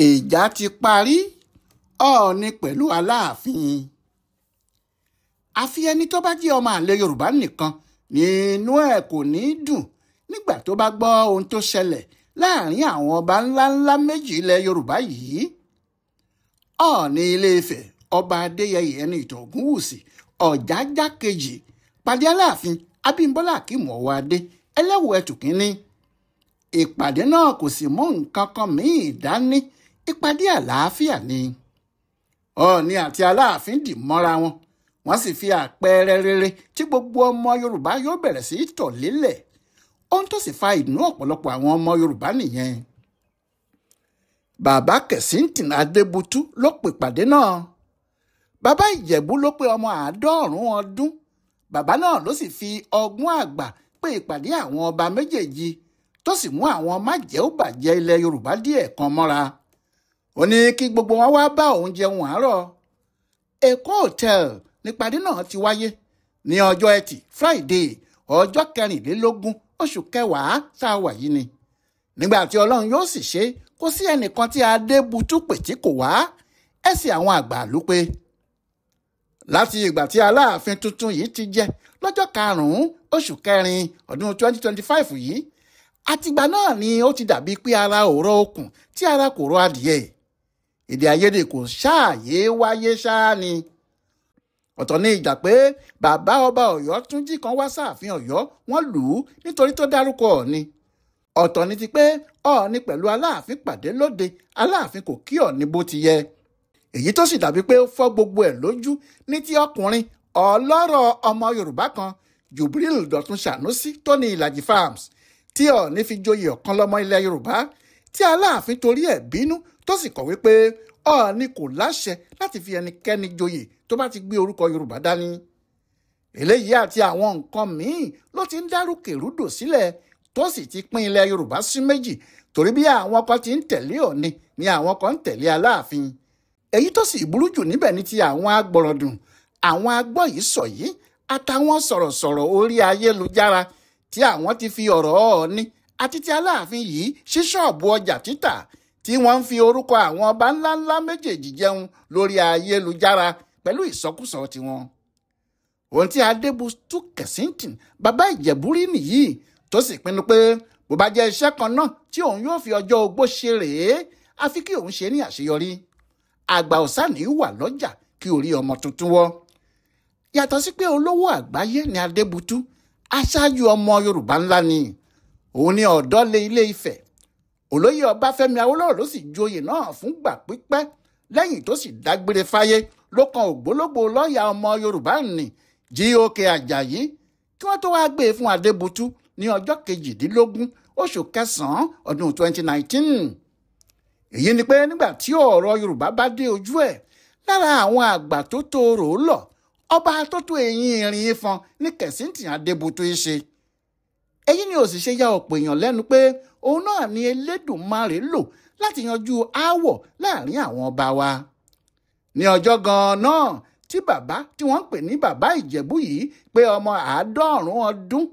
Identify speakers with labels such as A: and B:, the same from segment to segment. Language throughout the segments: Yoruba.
A: ìjà ti parí Ọọ̀ni pẹ̀lú Aláàfin. àfi ẹni tó bá jẹ́ ọmọ àlè Yorùbá nìkan nínú ẹ̀ kò ní í dùn nígbà tó bá gbọ́ ohun tó ṣẹlẹ̀ láàrin àwọn ọba ńláńlá méjì ilẹ̀ Yorùbá yìí. Ọọ̀ni Ilé-Ifẹ̀ ọba Adéyẹyè ẹni ìtàn Ògúnwùsì Ọ̀jájá kejì pàdé Aláàfin Abímbọ́lá Akeem Ọwọ́adé Ẹlẹ́wù Ẹtù Kínní. ìpàdé náà kò sì mú nǹkan kan míì dání, ìpàdé àlàáfíà ni. Ọọ̀ni àti Aláàfin dì mọ́ra wọn, wọ́n sì fi àpẹẹrẹ rere tí gbogbo ọmọ Yorùbá yóò bẹ̀rẹ̀ sí í tọ̀ lélẹ̀, ohun tó sì fa ìdùnnú ọ̀pọ̀lọpọ̀ àwọn ọmọ Yorùbá nìyẹn. Bàbá Kẹ̀síntìn Adébútú ló pè pàdé náà. Bàbá Ìjẹ̀bú ló pé ọmọ 90 ọdún. Bàbá náà ló sì fi ọgbọ́n àgbà pé ìpàdé àwọn ọba méjèèjì tó sì mú àwọn májẹ̀ẹ́bàjẹ́ ilẹ̀ Yorùbá díẹ̀ kan mọ́ra. Ó ní kí gbogbo wọn wá bá òun jẹun àárọ̀. Èkó Hotel nípàdé náà ti wáyé ní ọjọ́ Ẹtì Friday ọjọ́ 24 oṣù kẹwàá tá a wà yìí ni. Nígbà tí Ọlọ́run yóò sì ṣe, kò sí ẹnìkan tí Adébútú pè tí kò wá. Ẹ̀sìn àwọn àgbà ló pé. Láti ìgbà tí Aláàfin tuntun yìí ti jẹ lọ́jọ́ 5 oṣù kẹrin ọdún 2025 yìí, àtìgbà náà ni ó ti dàbí pé ara ò rọ okùn tí ara kò rọ adìẹ. Èdè àìyedè kò ṣáàyè wáyé ṣáá ni. Ọ̀tọ̀ ní ìjà pé bàbá ọba Ọ̀yọ́ Túnjí kan wá sáàfin Ọ̀yọ́, wọ́n lù ú nítorí tó dárúkọ Ọọ̀ni. Ọ̀tọ̀ ní ti pé Ọọ̀ni pẹ̀lú Aláàfin pàdé lóde, Aláàfin kò kí Ọọ̀ni bó ti yẹ. Èyí tó sì dàbí pé ó fọ́ gbogbo ẹ̀ lójú ní ti ọkùnrin ọlọ́rọ̀ ọmọ Yorùbá kan Jubril Dọ̀tun Ṣànúsí tó ní Ìlàjì Farms, tí Ọọ̀ni fi joyè ọ̀kan lọ́mọ ilẹ̀ Yorùbá, tí Aláàfin torí ẹ̀ bínú tó sì kọ̀wé pé Ọọ̀ni kò láṣẹ láti fi ẹnikẹ́ni joyè tó bá ti gbé orúkọ Yorùbá dání. Eléyìí àti àwọn nǹkan míì ló ti ń dárúkèrúdò sílẹ̀ tó sì ti pín ilẹ̀ Yorùbá sí méjì, torí bí àwọn kan ti ń tẹ̀lé Ọọ̀ni ni àwọn kan ń tẹ̀lé Aláàfin. Èyí tó sì burú jù níbẹ̀ ni ti àwọn agbọ̀rọ̀dùn, àwọn agbọ́yìísọ̀yìí àtàwọn sọ̀rọ̀sọ̀rọ̀ orí ayélujára tí àwọn ti fi ọ̀rọ̀ Ọọ̀ni àti ti Aláàfin yìí sí ṣọ́ọ̀bù ọjà títà, tí wọ́n ń fi orúkọ àwọn ọba ńláńlá méjèèjì jẹun lórí ayélujára pẹ̀lú ìsọkúsọ tiwọn. Ohun tí Adébútú Kẹ̀síntìn bàbá Ìjẹ̀bú rí nìyí, tó sì pinnu pé bó bá jẹ́ iṣẹ́ kan náà tí òun yóò fi ọjọ́ ogbó ṣe rèé, àfi kí òun ṣe ní àṣeyọrí. Àgbà òsánì wà lọ́jà kí orí ọmọ tuntun wọ́. Yàtọ̀ sí pé olówó àgbáyé ni Adébútú, aṣáájú ọmọ Yorùbá ńlá ni. Òun ni ọ̀dọ́lé Ilé-Ifẹ̀. Olóyè Ọbáfẹ́mi Awólọ́wọ̀ ló sì joyè náà fúngbà pípẹ́. Lẹ́yìn tó sì dágbére fáyé ló kan ògbólógbò lọ́ọ̀yà ọmọ Yorùbá nì G.O.K. Àjàyí, kí wọ́n tó wá gbé e fún Adébútú ní ọjọ́ 18 oṣù kẹsàn-án ọdún 2019. Èyí ni pé nígbà tí ọ̀rọ̀ Yorùbá bá dé ojú ẹ̀, lára àwọn àgbà tó tó rò ó lọ, ọba tó tó eyín irin ìfọn ní Kẹ̀síntìn Adébútú ṣe. Èyí ni ó sì ṣe ya ọ̀pọ̀ èèyàn lẹ́nu pé òun náà ni Elédùmarè lò láti yanjú aáwọ̀ láàrin àwọn ọba wa. Ní ọjọ́ gan-an náà tí bàbá tí wọ́n ń pè ní bàbá Ìjẹ̀bú yìí pé ọmọ 90 ọdún,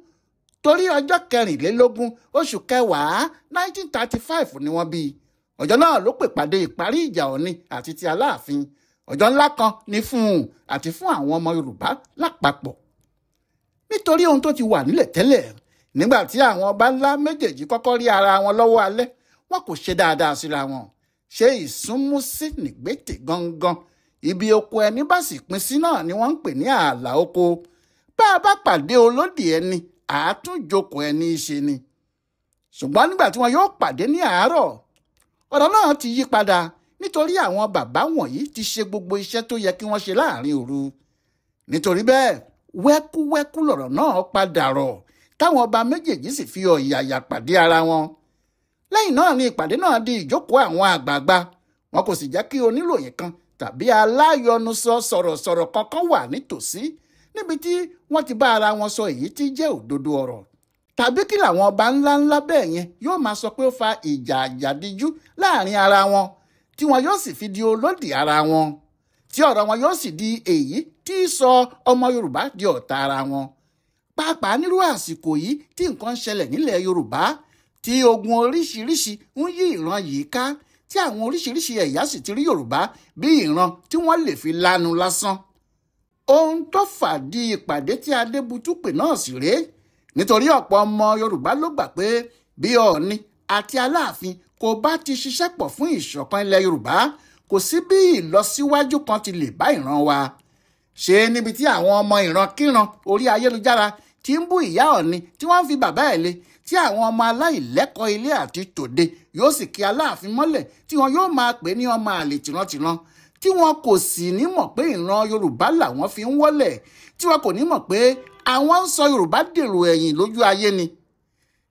A: torí ọjọ́ 24 oṣù kẹwàá 1935 ni wọ́n bí. Ọjọ́ náà ló pè pàdé ìparí ìjà Ọọ̀ni àti ti Aláàfin. Ọjọ́ ńlá kan ni fún un àti fún àwọn ọmọ Yorùbá lápapọ̀. Nítorí ohun tó ti wà nílẹ̀ tẹ́lẹ̀, nígbà tí àwọn ọba ńlá méjèèjì kọ́kọ́ rí ara wọn lọ́wọ́ alẹ́, wọn kò ṣe dáadáa síra wọn. Ṣé ìsúnmúsí nìgbètè gangan, ibi oko ẹni bá sì pín sí náà ni wọ́n ń pè ní ààlà oko. Bá a bá pàdé olódì ẹni, àátúnjókòó ẹni ṣe ni. Ṣùgbọ́n nígbà tí wọn yóò pàdé ní àárọ̀, ọ̀rọ̀ náà ti yí padà, nítorí àwọn bàbá wọ̀nyí ti ṣe gbogbo iṣẹ́ tó yẹ kí wọ́n ṣe láàrin òru. Nítorí bẹ́ẹ̀, wẹ́kúwẹ́kú lọ̀rọ̀ náà padà rọ̀, táwọn ọba méjèèjì sì fi ọ̀yàyà pàdé ara wọn. Lẹ́yìn náà ni ìpàdé náà di ìjókòó àwọn àgbààgbà. Wọn kò sì jẹ́ kí oníròyìn kan tàbí aláyọnusọ sọ̀rọ̀sọ̀rọ̀ kankan wà nítòsí, níbi tí wọ́n ti bá ara wọn sọ èyí tí jẹ́ òdodo ọ̀rọ̀. Tàbí kí làwọn ọba ńláńlá bẹ́ẹ̀ yẹn yóò máa sọ pé ó fa ìjà àjàdíjú láàrin ara wọn, tí wọn yóò sì fi di olódì ara wọn, tí ọ̀rọ̀ wọn yóò sì di èyí tí sọ ọmọ Yorùbá di ọ̀tá ara wọn. Pàápàá nírú àsìkò yìí tí nǹkan ń ṣẹlẹ̀ nílẹ̀ Yorùbá, tí ogun oríṣiríṣi ń yí ìran yìí ká, tí àwọn oríṣiríṣi ẹ̀yà sì ti rí Yorùbá bí ìran tí wọ́n lè fi lanu lásán. Ohun tó fàdí ìpàdé tí Adébútú pè náà sì rèé, nítorí ọ̀pọ̀ ọmọ Yorùbá ló gbà pé bí Ọọ̀ni àti Aláàfin kò bá ti ṣiṣẹ́ pọ̀ fún ìṣọ̀kan ilẹ̀ Yorùbá, kò sí bí ìlọsíwájú kan ti lè bá ìran wa. Ṣé níbi tí àwọn ọmọ ìrankíran orí ayélujára ti ń bú ìyá Ọọ̀ni tí wọ́n ń fi bàbá ẹ̀ lé, tí àwọn ọmọ aláìlẹ́kọ̀ọ́ ilé àti tòde yóò sì kí Aláàfin mọ́lẹ̀ tí wọn yóò máa pè ní ọmọ àlè tìrantìran, tí wọn kò sì ní mọ̀ pé ìran Yorùbá làwọn fi ń wọ́lẹ̀, tí wọn kò ní mọ̀ pé àwọn ń sọ Yorùbá dèrò ẹ̀yìn lójú ayé ni.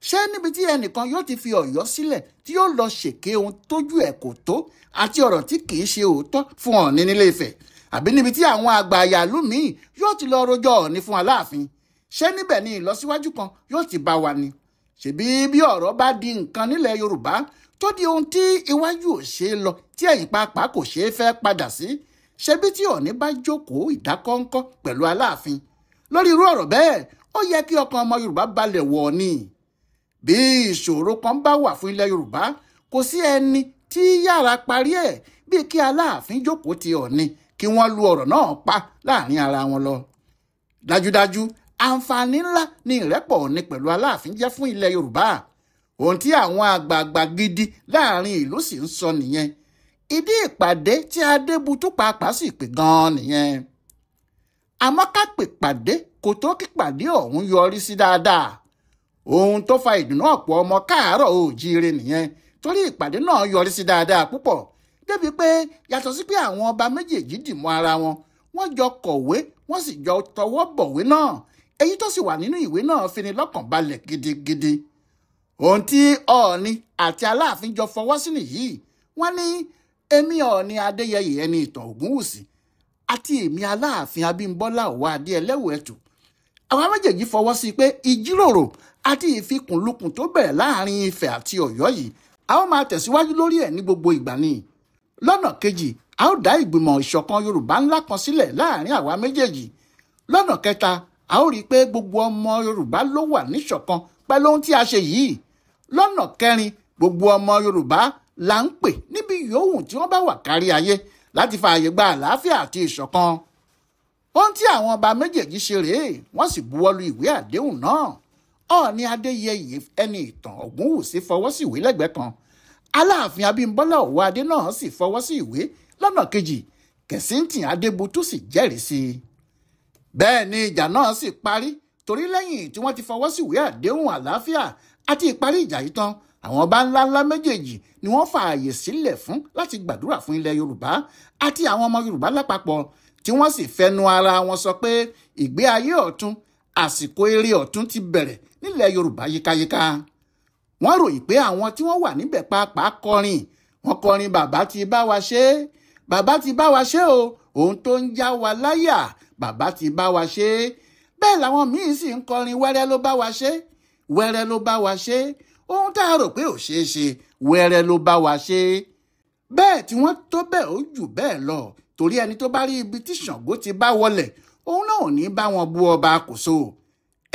A: Ṣé níbi tí ẹnìkan yóò ti fi Ọ̀yọ́ sílẹ̀ tí yóò lọ ṣèké ohun tójú ẹ̀ kò tó àti ọ̀rọ̀ tí kì í ṣe òótọ́ fún Ọọ̀ni nílé Ifẹ̀, àbí níbi tí àwọn àgbà àyàlú míì yóò ti lọ rojọ́ Ọọ̀ni fún Aláàfin? Ṣé níbẹ̀ ni ìlọsíwájú kan yóò ti bá wa ni? Ṣebí bí ọ̀rọ̀ bá di nǹkan nílẹ̀ Yorùbá tó di ohun tí iwájú ò ṣe é lọ tí ẹ̀yìn pàápàá kò ṣeé fẹ́ padà sí, ṣebí tí Ọọ̀ni bá jókòó ìdákọ́ńkọ́ pẹ̀lú Aláàfin lórí irú ọ̀rọ̀ bẹ́ẹ̀, ó yẹ kí ọkàn ọmọ Yorùbá balẹ̀ wọ̀ ni. Bí ìṣòro kan bá wà fún ilẹ̀ Yorùbá, kò sí ẹni tí yára parí ẹ̀ bí kí Aláàfin jókòó ti Ọọ̀ni kí wọ́n lu ọ̀rọ̀ náà pa láàrin ara wọn lọ. Dájúdájú àǹfààní ńlá ni ìrẹ́pọ̀ Ọọ̀ni pẹ̀lú Aláàfin jẹ́ fún ilẹ̀ Yorùbá. Ohun tí àwọn àgbààgbà gidi láàrin ìlú sì ń sọ nìyẹn. Ìdí ìpàdé tí Adébútú pàápàá sì pè gan-an nìyẹn. Àmọ́ ká pè pàdé kò tó kí pàdé ọ̀hún yọrí sí dáadáa. Ohun tó fa ìdùnnú ọ̀pọ̀ ọmọ káàárọ̀ oòjíire nìyẹn, torí ìpàdé náà yọrí sí dáadáa púpọ̀, débi pé yàtọ̀ sí pé àwọn ọba méjèèjì dìmọ́ ara wọn, wọ́n jọ kọ̀wé wọ́n sì jọ tọwọ́ bọ̀wé náà, èyí tó sì wà nínú ìwé náà fini lọ́kàn balẹ̀ gidigidi. Ohun tí Ọọ̀ni àti Aláàfin jọ fọwọ́ sí nìyí. Wọ́n ní èmi Ọọ̀ni Adéyẹyè ẹni ìtàn Ògúnwùsì àti èmi Aláàfin Abímbọ́lá Ọ̀wá Adé Ẹlẹ́wù Ẹ̀tù, àwọn méjèèjì fọwọ́ sí pé ìjíròrò àti ìfikùnlukùn tó bẹ̀rẹ̀ láàrin Ifẹ̀ àti Ọ̀yọ́ yìí a ó máa tẹ̀síwájú lórí ẹ̀ ní gbogbo ìgbà ni. Lọ́nà kejì, a ó dá ìgbìmọ̀ ìṣọ̀kan Yorùbá ńlá kan sílẹ̀ láàrin àwa méjèèjì. Lọ́nà kẹta, a ó rí i pé gbogbo ọmọ Yorùbá ló wà níṣọ̀kan pẹ̀lú ohun tí a ṣe yìí. Lọ́nà kẹrin, gbogbo ọmọ Yorùbá là ń pè níbi yòówù tí wọ́n bá wà kárí ayé láti fààyè gba àlàáfíà àti ìṣọ̀kan. Ohun tí àwọn ọba méjèèjì ṣe rèé, wọ́n sì buwọ́lu ìwé àdéhùn náà. Ọọ̀ni Adéyẹyè ẹni ìtàn Ògúnwùsì fọwọ́ sí ìwé lẹ́gbẹ̀ẹ́ kan, Aláàfin Abímbọ́lá Ọ̀wá Adé náà sì fọwọ́ sí ìwé lọ́nà kejì, Kẹ̀síntìn Adébútú sì jẹ́rìí sí i. Bẹ́ẹ̀ ni ìjà náà sì parí, torí lẹ́yìn tí wọ́n ti fọwọ́ sí ìwé àdéhùn àlàáfíà àti ìparí ìjà yìí tán, àwọn ọba ńláńlá méjèèjì ni wọ́n fààyè sílẹ̀ fún láti gbàdúrà fún ilẹ̀ Yorùbá àti àwọn ọmọ Yorùbá lápapọ̀, tí wọ́n sì fẹnu ara wọn sọ pé ìgbé ayé ọ̀tun, àsìkò eré ọ̀tun ti bẹ̀rẹ̀ nílẹ̀ Yorùbá yíkáyíká. Wọ́n ròyìn pé àwọn tí wọ́n wà níbẹ̀ pàápàá kọrin. Wọ́n kọrin bàbá ti bá wa ṣe, bàbá ti bá wa ṣe o, ohun tó ń já wa láyà, bàbá ti bá wa ṣe. Bẹ́ẹ̀ làwọn míì sì ń kọrin wẹ́rẹ́ ló bá wa ṣe, wẹ́rẹ́ ló bá wa ṣe, ohun tá a rò pé ò ṣeé ṣe, wẹ́rẹ́ ló bá wa ṣe. Bẹ́ẹ̀ tí wọ́n tó bẹ́ẹ̀ ó jù bẹ́ẹ̀ lọ, torí ẹni tó bá rí ibi tí Ṣàngó ti bá wọlẹ̀, òun náà ò ní bá wọn bú ọba Kòso.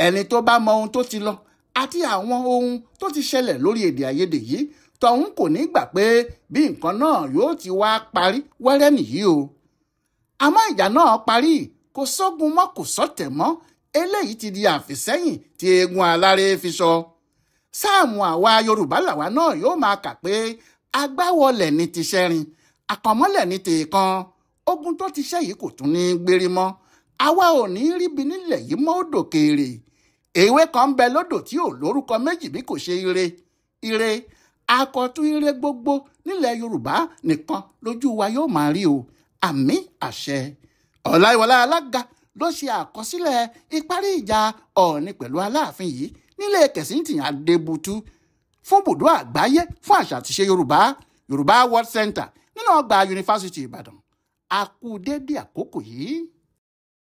A: Ẹni tó bá mọ ohun tó ti lọ àti àwọn ohun tó ti ṣẹlẹ̀ lórí èdè àìyedè yìí, tọ̀hún kò ní gbà pé bí nǹkan náà yóò ti wá parí wẹ́rẹ́ nìyí o. Àmọ́ ìjà náà parí, kò sógun mọ́ kò sọ́tẹ̀ mọ́, eléyìí ti di àfìsẹ́yìn tí eegun aláré fi sọ. Sáàmù àwa Yorùbá làwa náà yóò máa kà pé agbáwọlẹ̀ ní ti ṣẹ́rin, àkànmọ́lẹ̀ ní tèèkan. Ogun tó ti ṣẹ́ yìí kò tún ní gbérí mọ́, àwa ò ní ríbi nílẹ̀ yìí mọ́ òdò kèrè. Èwe kan ń bẹ lódò tí ò lórúkọ méjì bí kò ṣe ire. Ire, akọ̀tún ire gbogbo nílẹ̀ Yorùbá nìkan lójú wa yóò máa rí o. Àmín àṣẹ. Ọláyíwọlá Alága ló ṣe àkọsílẹ̀ ìparí ìjà Ọọ̀ni pẹ̀lú Aláàfin yìí nílé Kẹ̀síntìn Adébútú fún bùdó àgbáyé fún àṣà àti ìṣe Yorùbá, Yorùbá World Center nínú ọgbà Yunifásítì Ìbàdàn. A kú dédé àkókò yìí.